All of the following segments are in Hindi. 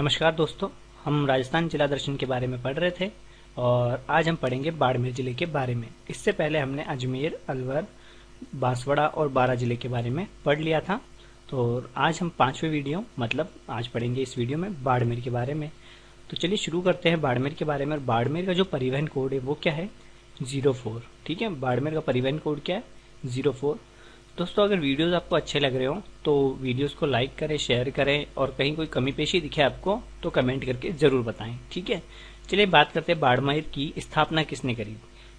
नमस्कार दोस्तों, हम राजस्थान जिला दर्शन के बारे में पढ़ रहे थे और आज हम पढ़ेंगे बाड़मेर जिले के बारे में। इससे पहले हमने अजमेर, अलवर, बांसवाड़ा और बारां जिले के बारे में पढ़ लिया था। तो आज हम पांचवें वीडियो मतलब आज पढ़ेंगे इस वीडियो में बाड़मेर के बारे में। तो चलिए शुरू करते हैं बाड़मेर के बारे में। और बाड़मेर का जो परिवहन कोड है वो क्या है? 04। ठीक है, बाड़मेर का परिवहन कोड क्या है? 04। दोस्तों, अगर वीडियोस आपको अच्छे लग रहे हो तो वीडियोस को लाइक करें, शेयर करें और कहीं कोई कमी पेशी दिखे आपको तो कमेंट करके जरूर बताएं। ठीक है, चलिए बात करते हैं बाड़मेर की स्थापना किसने करी।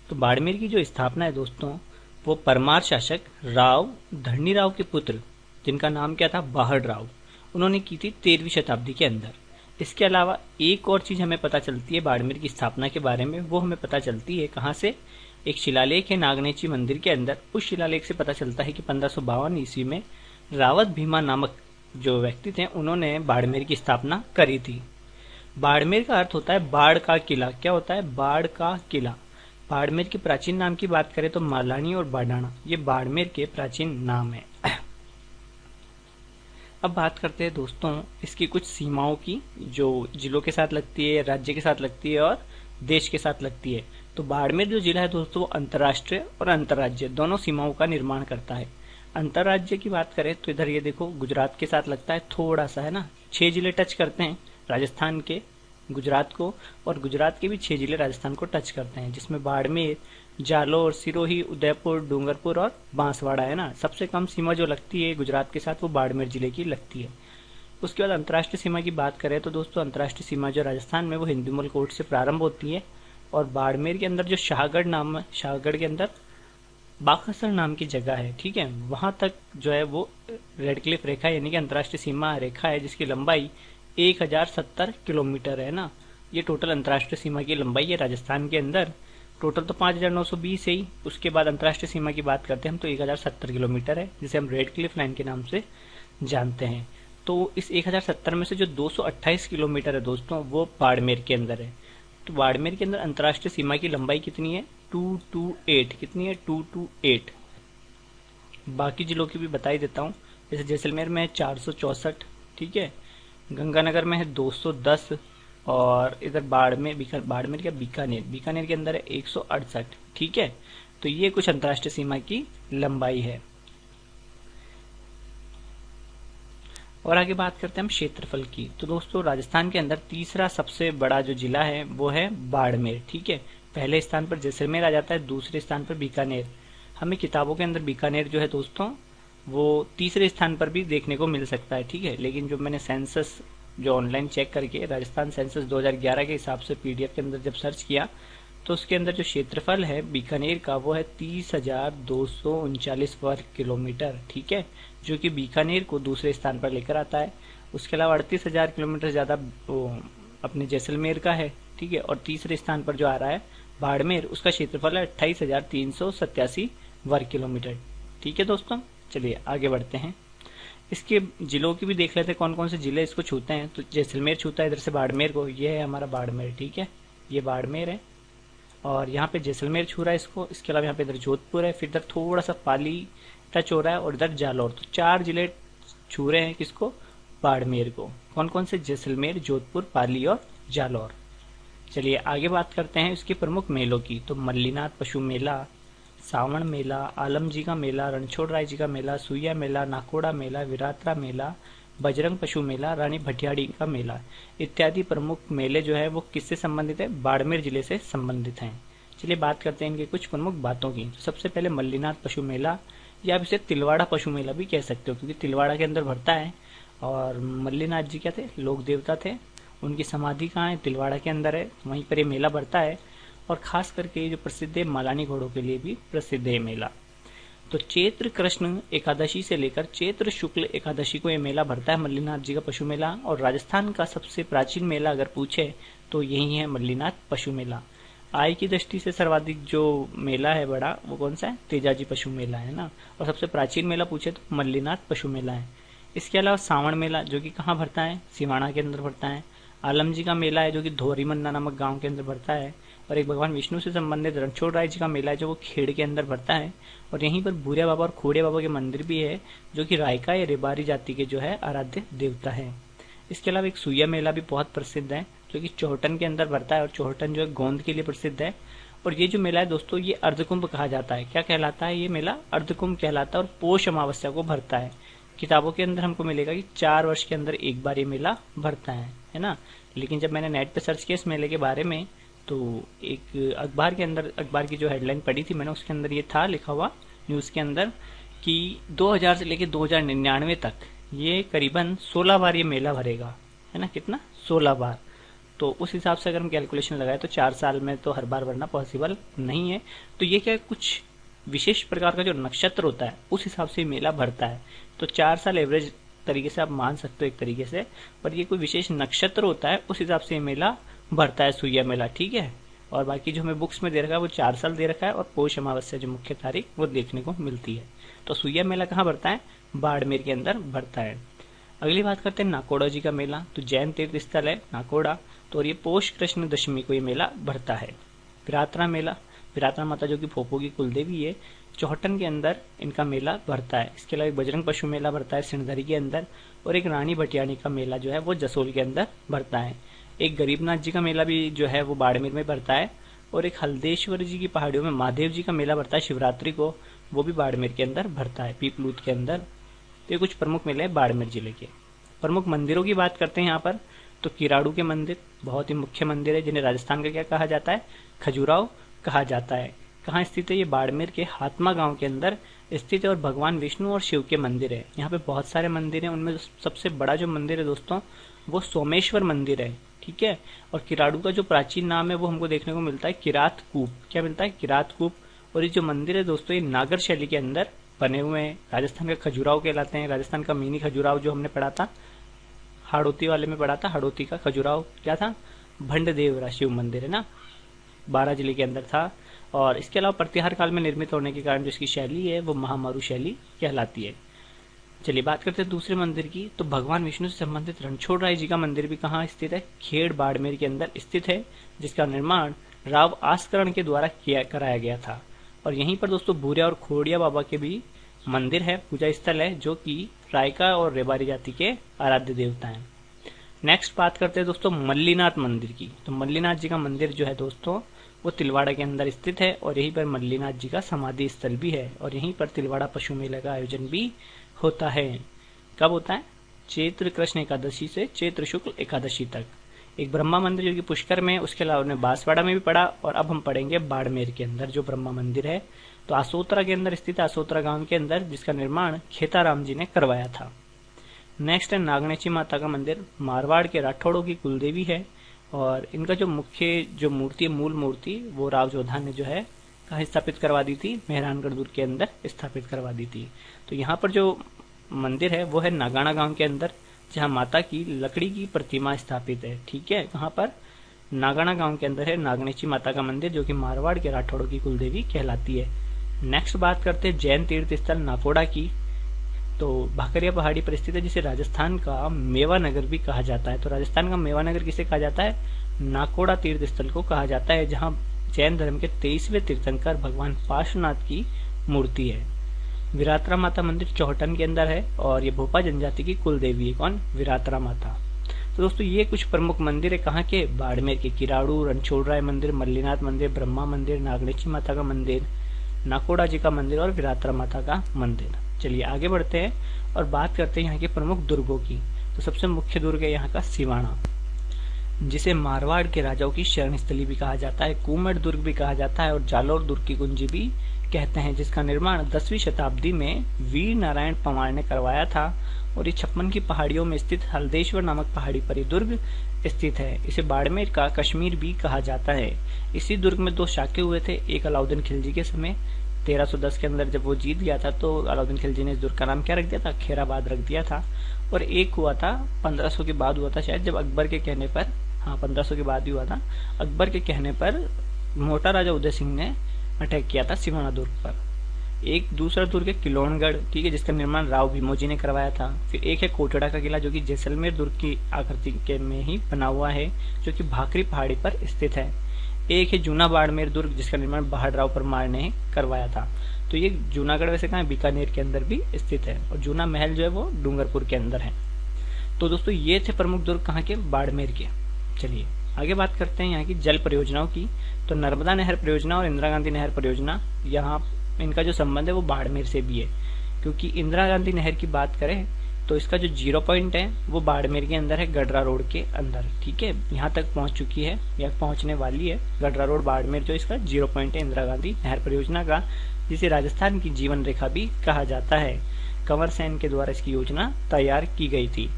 तो बाड़मेर की जो स्थापना है दोस्तों, वो परमार शासक राव धरणीराव के पुत्र, जिनका नाम क्या था? बाहड़ राव, उन्होंने की थी 13वीं शताब्दी के अंदर। इसके अलावा एक और चीज हमें पता चलती है बाड़मेर की स्थापना के बारे में, वो हमें पता चलती है कहाँ से? एक शिलालेख है नागनेची मंदिर के अंदर। उस शिलालेख से पता चलता है कि 1552 ईस्वी में रावत भीमा नामक जो व्यक्ति थे उन्होंने बाड़मेर की स्थापना करी थी। बाड़मेर का अर्थ होता है बाढ़ का किला। क्या होता है? बाढ़ का किला। बाड़मेर के प्राचीन नाम की बात करें तो मालानी और बाडाना, ये बाड़मेर के प्राचीन नाम है। अब बात करते हैं दोस्तों इसकी कुछ सीमाओं की, जो जिलों के साथ लगती है, राज्य के साथ लगती है और देश के साथ लगती है। तो बाड़मेर जो जिला है दोस्तों, वो अंतर्राष्ट्रीय और अंतर्राज्य दोनों सीमाओं का निर्माण करता है। अंतर्राज्य की बात करें तो इधर ये देखो गुजरात के साथ लगता है, थोड़ा सा है ना। 6 जिले टच करते हैं राजस्थान के गुजरात को, और गुजरात के भी 6 जिले राजस्थान को टच करते हैं, जिसमें बाड़मेर, जालोर, सिरोही, उदयपुर, डूंगरपुर और बांसवाड़ा है ना। सबसे कम सीमा जो लगती है गुजरात के साथ वो बाड़मेर जिले की लगती है। उसके बाद अंतर्राष्ट्रीय सीमा की बात करें तो दोस्तों अंतर्राष्ट्रीय सीमा जो राजस्थान में वो हिंदुमल कोट से प्रारंभ होती है, और बाड़मेर के अंदर जो शाहगढ़ नाम है, शाहगढ़ के अंदर बाखसर नाम की जगह है, ठीक है, वहां तक जो है वो रेड क्लिफ रेखा यानी कि अंतर्राष्ट्रीय सीमा रेखा है, जिसकी लंबाई 1070 किलोमीटर है ना। ये टोटल अंतर्राष्ट्रीय सीमा की लंबाई है राजस्थान के अंदर। टोटल तो 5920 है ही। उसके बाद अंतर्राष्ट्रीय सीमा की बात करते हैं हम तो 1070 किलोमीटर है, जिसे हम रेड क्लिफ लाइन के नाम से जानते हैं। तो इस 1070 में से जो 228 किलोमीटर है दोस्तों वो बाड़मेर के अंदर है। तो बाड़मेर के अंदर अंतर्राष्ट्रीय सीमा की लंबाई कितनी है? 228। कितनी है? 228। बाकी जिलों की भी बता ही देता हूँ। जैसे जैसलमेर में है 464, ठीक है, गंगानगर में है 210, और इधर बाड़मेर क्या बीकानेर के अंदर है 168। ठीक है, तो ये कुछ अंतर्राष्ट्रीय सीमा की लंबाई है। और आगे बात करते हैं हम क्षेत्रफल की। तो दोस्तों राजस्थान के अंदर तीसरा सबसे बड़ा जो जिला है वो है बाड़मेर। ठीक है, पहले स्थान पर जैसलमेर आ जाता है, दूसरे स्थान पर बीकानेर। हमें किताबों के अंदर बीकानेर जो है दोस्तों वो तीसरे स्थान पर भी देखने को मिल सकता है, ठीक है, लेकिन जो मैंने सेंसस जो ऑनलाइन चेक करके राजस्थान सेंसस 2011 के हिसाब से पीडीएफ के अंदर जब सर्च किया तो उसके अंदर जो क्षेत्रफल है बीकानेर का वो है 30,239 वर्ग किलोमीटर। ठीक है, जो कि बीकानेर को दूसरे स्थान पर लेकर आता है। उसके अलावा 38,000 किलोमीटर ज्यादा अपने जैसलमेर का है, ठीक है, और तीसरे स्थान पर जो आ रहा है बाड़मेर, उसका क्षेत्रफल है 28,387 वर्ग किलोमीटर। ठीक है दोस्तों, चलिए आगे बढ़ते हैं। इसके जिलों की भी देख लेते हैं कौन कौन से जिले इसको छूते हैं। तो जैसलमेर छूता है इधर से बाड़मेर को, ये है हमारा बाड़मेर, ठीक है, ये बाड़मेर है, और यहाँ पे जैसलमेर छू रहा है इसको। इसके अलावा यहाँ पे इधर जोधपुर है, फिर इधर थोड़ा सा पाली टच हो रहा है, और इधर जालौर। तो 4 जिले छू रहे हैं किसको? बाड़मेर को। कौन कौन से? जैसलमेर, जोधपुर, पाली और जालौर। चलिए आगे बात करते हैं इसके प्रमुख मेलों की। तो मल्लीनाथ पशु मेला, सावण मेला, आलम जी का मेला, रणछोड़ राय जी का मेला, सुइया मेला, नाकोड़ा मेला, विरात्रा मेला, बजरंग पशु मेला, रानी भटियाड़ी का मेला इत्यादि प्रमुख मेले जो है वो किससे संबंधित है? बाड़मेर जिले से संबंधित हैं। चलिए बात करते हैं इनके कुछ प्रमुख बातों की। तो सबसे पहले मल्लीनाथ पशु मेला, या आप इसे तिलवाड़ा पशु मेला भी कह सकते हो, क्योंकि तिलवाड़ा के अंदर भरता है। और मल्लीनाथ जी क्या थे? लोक देवता थे। उनकी समाधि कहाँ है? तिलवाड़ा के अंदर है, वहीं पर ये मेला भरता है। और खास करके ये जो प्रसिद्ध है मालानी घोड़ों के लिए भी प्रसिद्ध है मेला। तो चैत्र कृष्ण एकादशी से लेकर चैत्र शुक्ल एकादशी को ये मेला भरता है, मल्लीनाथ जी का पशु मेला। और राजस्थान का सबसे प्राचीन मेला अगर पूछे तो यही है मल्लीनाथ पशु मेला। आय की दृष्टि से सर्वाधिक जो मेला है बड़ा वो कौन सा है? तेजाजी पशु मेला है ना। और सबसे प्राचीन मेला पूछे तो मल्लीनाथ पशु मेला है। इसके अलावा सावण मेला जो कि कहाँ भरता है? सिवाना के अंदर भरता है। आलम जी का मेला है जो कि धोरीमन्ना नामक गांव के अंदर भरता है। और एक भगवान विष्णु से संबंधित रणछोड़ राय जी का मेला है जो वो खेड़ के अंदर भरता है। और यहीं पर भूरिया बाबा और खोड़िया बाबा के मंदिर भी है, जो कि रायका या रेबारी जाति के जो है आराध्य देवता है। इसके अलावा एक सुइया मेला भी बहुत प्रसिद्ध है, जो कि चौहटन के अंदर भरता है, और चौहटन जो है गोंद के लिए प्रसिद्ध है। और ये जो मेला है दोस्तों, ये अर्धकुंभ कहा जाता है। क्या कहलाता है ये मेला? अर्धकुंभ कहलाता है, और पोष अमावस्या को भरता है। किताबों के अंदर हमको मिलेगा कि 4 वर्ष के अंदर एक बार ये मेला भरता है ना। लेकिन जब मैंने नेट पे सर्च किया इस मेले के बारे में, तो एक अखबार के अंदर, अखबार की जो हेडलाइन पढ़ी थी मैंने, उसके अंदर ये था लिखा हुआ न्यूज़ के अंदर कि 2000 से लेकर 2099 तक ये करीबन 16 बार ये मेला भरेगा, है ना। कितना? 16 बार। तो उस हिसाब से अगर हम कैलकुलेशन लगाए तो 4 साल में तो हर बार भरना पॉसिबल नहीं है। तो ये क्या, कुछ विशेष प्रकार का जो नक्षत्र होता है उस हिसाब से मेला भरता है। तो 4 साल एवरेज तरीके से आप मान सकते हो एक तरीके से, पर ये कोई विशेष नक्षत्र होता है उस हिसाब से ये मेला भरता है, सुइया मेला, ठीक है। और बाकी जो हमें बुक्स में दे रखा है वो 4 साल दे रखा है, और पोष अमावस्या जो मुख्य तारीख वो देखने को मिलती है। तो सुइया मेला कहाँ भरता है? बाड़मेर के अंदर भरता है। अगली बात करते हैं नाकोड़ा जी का मेला। तो जैन तीर्थ स्थल है नाकोड़ा, तो और ये पोष कृष्ण दशमी को ये मेला भरता है। विरात्रा मेला, विरात्रा माता जो कि फोपो की कुलदेवी है, चौहटन के अंदर इनका मेला भरता है। इसके अलावा एक बजरंग पशु मेला भरता है सिणधरी के अंदर, और एक रानी भटियानी का मेला जो है वो जसोल के अंदर भरता है। एक गरीबनाथ जी का मेला भी जो है वो बाड़मेर में भरता है, और एक हल्देश्वर जी की पहाड़ियों में महादेव जी का मेला भरता है शिवरात्रि को, वो भी बाड़मेर के अंदर भरता है, पीपलूत के अंदर। तो ये कुछ प्रमुख मेले हैं बाड़मेर जिले के। प्रमुख मंदिरों की बात करते हैं यहाँ पर, तो किराड़ू के मंदिर बहुत ही मुख्य मंदिर है, जिन्हें राजस्थान का क्या कहा जाता है? खजुराहो कहा जाता है। कहाँ स्थित है? ये बाड़मेर के हातमा गांव के अंदर स्थित है, और भगवान विष्णु और शिव के मंदिर है। यहाँ पे बहुत सारे मंदिर हैं, उनमें सबसे बड़ा जो मंदिर है दोस्तों वो सोमेश्वर मंदिर है, ठीक है। और किराड़ू का जो प्राचीन नाम है वो हमको देखने को मिलता है किरात कूप। क्या मिलता है? किरात कूप। और ये जो मंदिर है दोस्तों, ये नागर शैली के अंदर बने हुए हैं। राजस्थान का खजुराहो कहलाते हैं। राजस्थान का मिनी खजुराहो जो हमने पढ़ा था, हाड़ौती वाले में पढ़ा था, हाड़ौती का खजुराहो क्या था? भंडदेवरा शिव मंदिर है ना, 12 जिले के अंदर था। और इसके अलावा प्रतिहार काल में निर्मित होने के कारण जो इसकी शैली है वो महामारू शैली कहलाती है। चलिए बात करते हैं दूसरे मंदिर की। तो भगवान विष्णु से संबंधित रणछोड़ राय जी का मंदिर भी कहाँ स्थित है? खेड़ बाड़मेर के अंदर स्थित है, जिसका निर्माण राव आस्करण के द्वारा कराया गया था। और यहीं पर दोस्तों भूरिया और खोड़िया बाबा के भी मंदिर है, पूजा स्थल है, जो कि रायका और रेबारी जाति के आराध्य देवता हैं। नेक्स्ट बात करते हैं दोस्तों मल्लीनाथ मंदिर की। तो मल्लीनाथ जी का मंदिर जो है दोस्तों वो तिलवाड़ा के अंदर स्थित है, और यहीं पर मल्लीनाथ जी का समाधि स्थल भी है, और यहीं पर तिलवाड़ा पशु मेले का आयोजन भी होता है। कब होता है? चैत्र कृष्ण एकादशी से चैत्र शुक्ल एकादशी तक। एक ब्रह्मा मंदिर जो कि पुष्कर में है, उसके अलावा उन्हें बांसवाड़ा में भी पढ़ा, और अब हम पढ़ेंगे बाड़मेर के अंदर जो ब्रह्मा मंदिर है। तो आसोतरा के अंदर स्थित है, आसोतरा गांव के अंदर, जिसका निर्माण खेताराम जी ने करवाया था। नेक्स्ट है नागनेची माता का मंदिर। मारवाड़ के राठौड़ों की कुलदेवी है, और इनका जो मुख्य जो मूर्ति, मूल मूर्ति, वो राव जोधा ने जो है कहाँ स्थापित करवा दी थी? मेहरानगढ़ दुर्ग के अंदर स्थापित करवा दी थी। तो यहाँ पर जो मंदिर है वो है नागाना गांव के अंदर, जहाँ माता की लकड़ी की प्रतिमा स्थापित है, ठीक है। कहाँ पर? नागाना गांव के अंदर है नागनेची माता का मंदिर, जो कि मारवाड़ के राठौड़ों की कुलदेवी कहलाती है। नेक्स्ट बात करते हैं जैन तीर्थ स्थल नाकोड़ा की। तो भाकरिया पहाड़ी पर स्थित है, जिसे राजस्थान का मेवा नगर भी कहा जाता है। तो राजस्थान का मेवा नगर किसे कहा जाता है? नाकोड़ा तीर्थ स्थल को कहा जाता है, जहाँ जैन धर्म के 23वें तीर्थंकर भगवान पार्श्वनाथ की मूर्ति है। विरात्रा माता मंदिर चौहटन के अंदर है, और ये भोपा जनजाति की कुल देवी है। कौन? विरात्रा माता। तो दोस्तों ये कुछ प्रमुख मंदिर है कहाँ के? बाड़मेर के। किराड़ू, रणछोड़ राय मंदिर, मल्लीनाथ मंदिर, ब्रह्मा मंदिर, नागनेची माता का मंदिर, नाकोड़ा जी का मंदिर, और विरात्रा माता का मंदिर। चलिए आगे बढ़ते हैं और बात करते हैं यहाँ के प्रमुख दुर्गों की। तो सबसे मुख्य दुर्ग है यहाँ का सिवाना, जिसे मारवाड़ के राजाओं की शरण स्थली भी कहा जाता है, कुमड़ दुर्ग भी कहा जाता है, और जालोर दुर्ग की कुंजी भी कहते हैं, जिसका निर्माण 10वीं शताब्दी में वीर नारायण पंवार ने करवाया था। और ये 56 की पहाड़ियों में स्थित हल्देश्वर नामक पहाड़ी पर ये दुर्ग स्थित है। इसे बाड़मेर का कश्मीर भी कहा जाता है। इसी दुर्ग में 2 शाखे हुए थे, एक अलाउद्दीन खिलजी के समय 1310 के अंदर जब वो जीत गया था, तो अलाउद्दीन खिलजी ने इस दुर्ग का नाम क्या रख दिया था? खेराबाद रख दिया था। और एक हुआ था 1500 के बाद हुआ था शायद, जब अकबर के कहने पर, हाँ 1500 के बाद ही हुआ था, अकबर के कहने पर मोटा राजा उदय सिंह ने अटैक किया था सिवाना दुर्ग पर। एक दूसरा दुर्ग है किलोनगढ़, ठीक है, जिसका निर्माण राव भीमोजी ने करवाया था। फिर एक है कोटड़ा का किला, जो कि जैसलमेर दुर्ग की आकृति के में ही बना हुआ है, जो कि भाकरी पहाड़ी पर स्थित है। एक है जूना बाड़मेर दुर्ग, जिसका निर्माण बहादुरराव परमार ने करवाया था। तो ये जूनागढ़ वैसे कहाँ है? बीकानेर के अंदर भी स्थित है। और जूना महल जो है वो डूंगरपुर के अंदर है। तो दोस्तों ये थे प्रमुख दुर्ग कहाँ के, बाड़मेर के। चलिए आगे बात करते हैं यहाँ की जल परियोजनाओं की। तो नर्मदा नहर परियोजना और इंदिरा गांधी नहर परियोजना, यहाँ इनका जो संबंध है वो बाड़मेर से भी है, क्योंकि इंदिरा गांधी नहर की बात करें तो इसका जो 0 पॉइंट है वो बाड़मेर के अंदर है, गडरा रोड के अंदर। ठीक है, यहाँ तक पहुंच चुकी है या पहुंचने वाली है। गडरा रोड बाड़मेर जो इसका 0 पॉइंट है इंदिरा गांधी नहर परियोजना का, जिसे राजस्थान की जीवन रेखा भी कहा जाता है। कंवर सेन के द्वारा इसकी योजना तैयार की गई थी।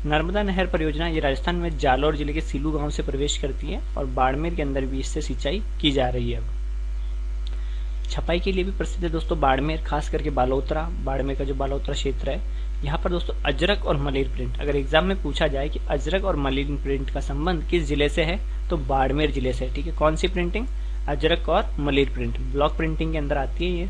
नर्मदा नहर परियोजना ये राजस्थान में जालौर जिले के सिलू गांव से प्रवेश करती है और बाड़मेर के अंदर भी इससे सिंचाई की जा रही है। छपाई के लिए भी प्रसिद्ध है दोस्तों बाड़मेर, खास करके बालोतरा। बाड़मेर का जो बालोतरा क्षेत्र है, यहाँ पर दोस्तों अजरक और मलिर प्रिंट, अगर एग्जाम में पूछा जाए कि अजरक और मलिर प्रिंट का संबंध किस जिले से है, तो बाड़मेर जिले से है। ठीक है, कौन सी प्रिंटिंग, अजरक और मलिर प्रिंट, ब्लॉक प्रिंटिंग के अंदर आती है ये।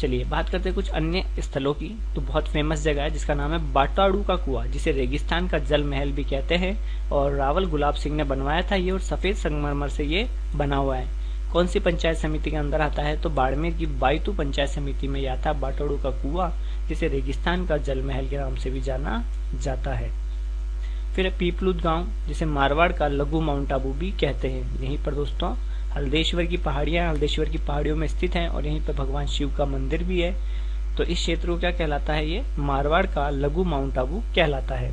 चलिए बात करते हैं कुछ अन्य स्थलों की। तो बहुत फेमस जगह है जिसका नाम है बाटाड़ू का कुआं, जिसे रेगिस्तान का जल महल भी कहते हैं, और रावल गुलाब सिंह ने बनवाया था ये, और सफेद संगमरमर से ये बना हुआ है। कौन सी पंचायत समिति के अंदर आता है, तो बाड़मेर की बायतू पंचायत समिति में आता है बाटाड़ू का कुआं, जिसे रेगिस्तान का जल महल के नाम से भी जाना जाता है। फिर पीपलूद गांव, जिसे मारवाड़ का लघु माउंट आबू भी कहते हैं। यहीं पर दोस्तों हल्देश्वर की पहाड़ियां, हल्देश्वर की पहाड़ियों में स्थित हैं, और यहीं पर भगवान शिव का मंदिर भी है। तो इस क्षेत्र को क्या कहलाता है, ये मारवाड़ का लघु माउंट आबू कहलाता है।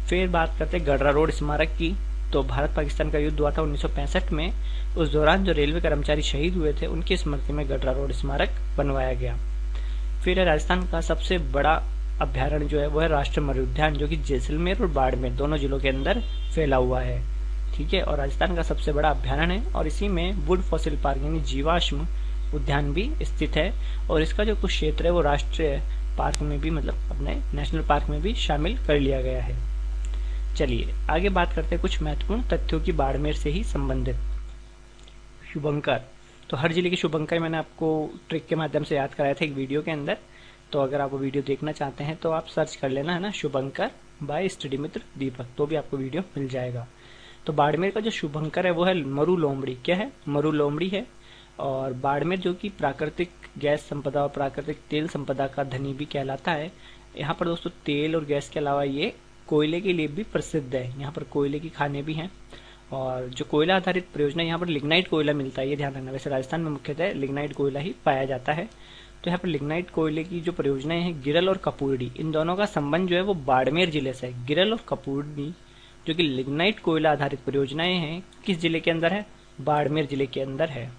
फिर बात करते हैं गडरा रोड स्मारक की। तो भारत पाकिस्तान का युद्ध हुआ था 1965 में, उस दौरान जो रेलवे कर्मचारी शहीद हुए थे उनकी स्मृति में गडरा रोड स्मारक बनवाया गया। फिर राजस्थान का सबसे बड़ा अभ्यारण्य जो है वो है राष्ट्रीय मत्स्य, जो कि जैसलमेर और बाड़मेर दोनों जिलों के अंदर फैला हुआ है। ठीक है, और राजस्थान का सबसे बड़ा अभ्यारण्य है, और इसी में वुड फॉसिल पार्क यानी जीवाश्म उद्यान भी स्थित है, और इसका जो कुछ क्षेत्र है वो राष्ट्रीय पार्क में भी, मतलब अपने नेशनल पार्क में भी शामिल कर लिया गया है। चलिए आगे बात करते हैं कुछ महत्वपूर्ण तथ्यों की बाड़मेर से ही संबंधित। शुभंकर, तो हर जिले के शुभंकर मैंने आपको ट्रिक के माध्यम से याद कराया था एक वीडियो के अंदर। तो अगर आप वो वीडियो देखना चाहते हैं तो आप सर्च कर लेना, है ना, शुभंकर बाय स्टडी मित्र दीपक, तो भी आपको वीडियो मिल जाएगा। तो बाड़मेर का जो शुभंकर है वो है मरु लोमड़ी। क्या है, मरु लोमड़ी है। और बाड़मेर जो कि प्राकृतिक गैस संपदा और प्राकृतिक तेल संपदा का धनी भी कहलाता है। यहाँ पर दोस्तों तेल और गैस के अलावा ये कोयले के लिए भी प्रसिद्ध है। यहाँ पर कोयले की खाने भी हैं, और जो कोयला आधारित परियोजना, यहाँ पर लिग्नाइट कोयला मिलता है, ये ध्यान रखना। वैसे राजस्थान में मुख्यतः लिग्नाइट कोयला ही पाया जाता है। तो यहाँ पर लिग्नाइट कोयले की जो परियोजनाएं हैं, गिरल और कपूरडी, इन दोनों का संबंध जो है वो बाड़मेर जिले से है। गिरल और कपूरडी जो कि लिग्नाइट कोयला आधारित परियोजनाएं हैं, किस जिले के अंदर है, बाड़मेर जिले के अंदर है।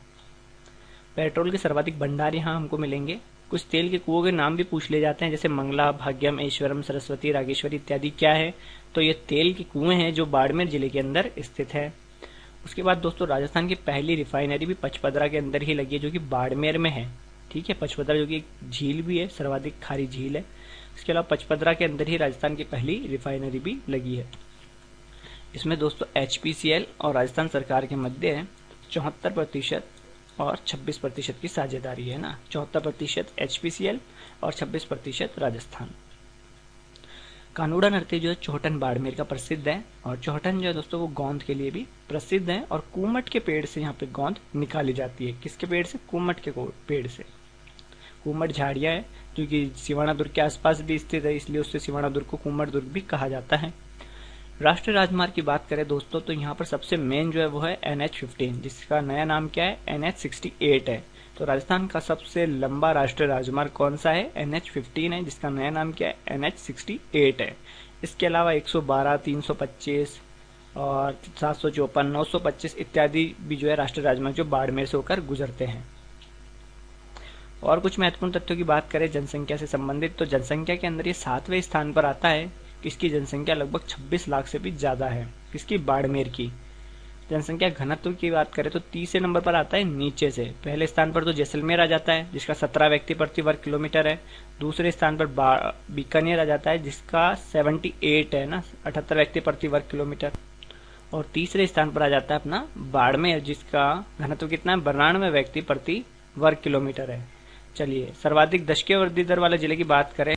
पेट्रोल के सर्वाधिक भंडार यहाँ हमको मिलेंगे। कुछ तेल के कुओं के नाम भी पूछ ले जाते हैं, जैसे मंगला, भाग्यम, ऐश्वरम, सरस्वती, रागेश्वरी इत्यादि। क्या है, तो ये तेल के कुएं हैं जो बाड़मेर जिले के अंदर स्थित है। उसके बाद दोस्तों राजस्थान की पहली रिफाइनरी भी पचपदरा के अंदर ही लगी है, जो कि बाड़मेर में है। ठीक है, पचपदरा जो कि एक झील भी है, सर्वाधिक खारी झील है। इसके अलावा पचपदरा के अंदर ही राजस्थान की पहली रिफाइनरी भी लगी है। इसमें दोस्तों HPCL और राजस्थान सरकार के मध्य है 74% और 26% की साझेदारी है ना। 74% HPCL और 26% राजस्थान। कानूड़ा नृत्य जो है चौहटन बाड़मेर का प्रसिद्ध है, और चौहटन जो है दोस्तों वो गोंद के लिए भी प्रसिद्ध है, और कूमट के पेड़ से यहाँ पे गोंद निकाली जाती है। किसके पेड़ से, कूमट के पेड़ से। कूमट झाड़ियाँ है जो कि सिवाना दुर्ग के आसपास भी स्थित है, इसलिए उससे सिवाना दुर्ग को कूमट दुर्ग भी कहा जाता है। राष्ट्रीय राजमार्ग की बात करें दोस्तों, तो यहाँ पर सबसे मेन जो है वो है NH15, जिसका नया नाम क्या है, NH68 है। तो राजस्थान का सबसे लंबा राष्ट्रीय राजमार्ग कौन सा है, NH15 है, जिसका नया नाम क्या है, NH68 है। इसके अलावा 112, 325 और 754, 925 इत्यादि भी जो है राष्ट्रीय राजमार्ग जो बाड़मेर से होकर गुजरते हैं। और कुछ महत्वपूर्ण तथ्यों की बात करें जनसंख्या से संबंधित, तो जनसंख्या के अंदर ये 7वें स्थान पर आता है। इसकी जनसंख्या लगभग 26 लाख से भी ज्यादा है। किसकी, बाड़मेर की। जनसंख्या घनत्व की बात करें तो 30 नंबर पर आता है नीचे से। पहले स्थान पर तो जैसलमेर आ जाता है, जिसका 17 व्यक्ति प्रति वर्ग किलोमीटर है। दूसरे स्थान पर बीकानेर आ जाता है, जिसका 78 है ना, 78 व्यक्ति प्रति वर्ग किलोमीटर। और तीसरे स्थान पर आ जाता है अपना बाड़मेर, जिसका घनत्व कितना है, 92 व्यक्ति प्रति वर्ग किलोमीटर है। चलिए सर्वाधिक दशकीय वृद्धि दर वाले जिले की बात करें,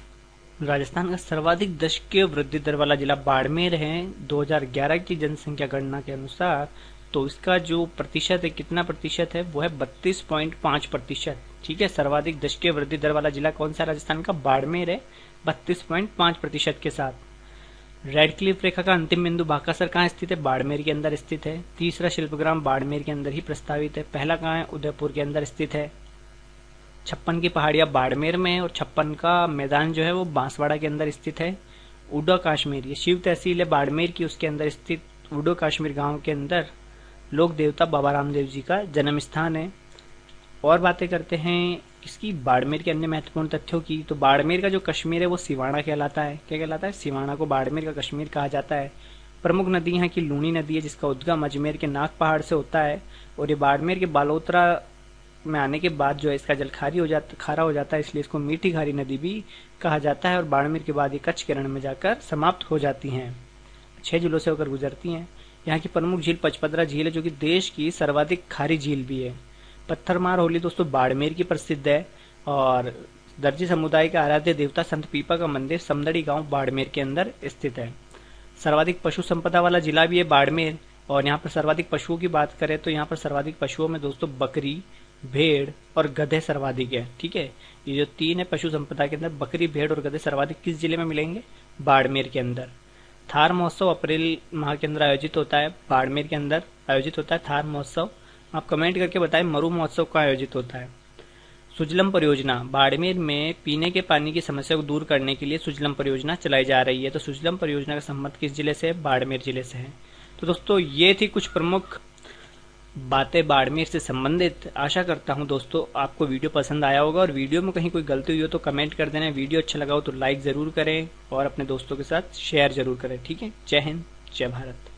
राजस्थान का सर्वाधिक दशकीय वृद्धि दर वाला जिला बाड़मेर है 2011 की जनसंख्या गणना के अनुसार। तो इसका जो प्रतिशत है, कितना प्रतिशत है, वो है 32.5%। ठीक है, सर्वाधिक दशकीय वृद्धि दर वाला जिला कौन सा, राजस्थान का बाड़मेर है 32.5% के साथ। रेड क्लिफ रेखा का अंतिम बिंदु बाकासर कहाँ स्थित है? बाड़मेर के अंदर स्थित है। तीसरा शिल्पग्राम बाड़मेर के अंदर ही प्रस्तावित है। पहला कहाँ है? उदयपुर के अंदर स्थित है। 56 की पहाड़ियां बाड़मेर में है और 56 का मैदान जो है वो बांसवाड़ा के अंदर स्थित है। उडो कश्मीर, ये शिव तहसील है बाड़मेर की, उसके अंदर स्थित उडो कश्मीर गांव के अंदर लोक देवता बाबा रामदेव जी का जन्म स्थान है। और बातें करते हैं इसकी बाड़मेर के अन्य महत्वपूर्ण तथ्यों की। तो बाड़मेर का जो कश्मीर है वो सिवाना कहलाता है। क्या कहलाता है? सिवाना को बाड़मेर का कश्मीर कहा जाता है। प्रमुख नदी यहाँ की लूनी नदी है, जिसका उद्गम अजमेर के नाग पहाड़ से होता है और ये बाड़मेर के बालोतरा में आने के बाद जो है इसका जल खारा हो जाता है, इसलिए इसको मीठी खारी नदी भी कहा जाता है। और बाड़मेर के बाद ये कच्छ के रण में जाकर समाप्त हो जाती हैं। 6 जिलों से होकर गुजरती हैं। यहाँ की प्रमुख झील पचपदरा झील है, जो कि देश की सर्वाधिक खारी झील भी है। पत्थरमार होली दोस्तों बाड़मेर की प्रसिद्ध है। और दर्जी समुदाय के आराध्य देवता संत पीपा का मंदिर समदड़ी गांव बाड़मेर के अंदर स्थित है। सर्वाधिक पशु संपदा वाला जिला भी है बाड़मेर। और यहाँ पर सर्वाधिक पशुओं की बात करें तो यहाँ पर सर्वाधिक पशुओं में दोस्तों बकरी, भेड़ और गधे सर्वाधिक है। ठीक है, ये जो 3 है पशु संपदा के अंदर, बकरी, भेड़ और गधे सर्वाधिक किस जिले में मिलेंगे? बाड़मेर के अंदर। थार महोत्सव अप्रैल माह के अंदर आयोजित होता है, बाड़मेर के अंदर आयोजित होता है थार महोत्सव। आप कमेंट करके बताएं मरु महोत्सव कहाँ आयोजित होता है। सुजलम परियोजना, बाड़मेर में पीने के पानी की समस्या को दूर करने के लिए सुजलम परियोजना चलाई जा रही है। तो सुजलम परियोजना का संबंध किस जिले से है? बाड़मेर जिले से है। तो दोस्तों ये थी कुछ प्रमुख बातें बाड़मेर से संबंधित। आशा करता हूं दोस्तों आपको वीडियो पसंद आया होगा, और वीडियो में कहीं कोई गलती हुई हो तो कमेंट कर देना। वीडियो अच्छा लगा हो तो लाइक जरूर करें और अपने दोस्तों के साथ शेयर जरूर करें। ठीक है, जय हिंद, जय भारत।